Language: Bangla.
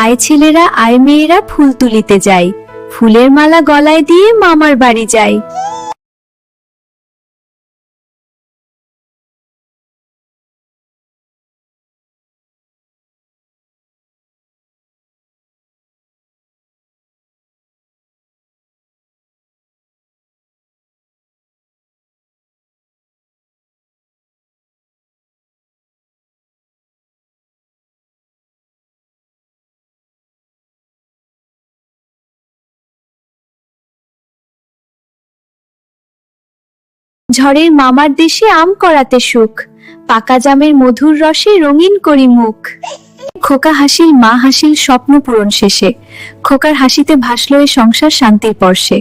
আয় ছেলেরা আয় মেয়েরা ফুল তুলিতে যায়, ফুলের মালা গলায় দিয়ে মামার বাড়ি যায়। ঝড়ের মামার দেশে আম করাতে সুখ, পাকা জামের মধুর রসে রঙিন করি মুখ। খোকা হাসিল মা হাসিল স্বপ্ন পূরণ শেষে, খোকার হাসিতে ভাসল এ সংসার শান্তির পরশে।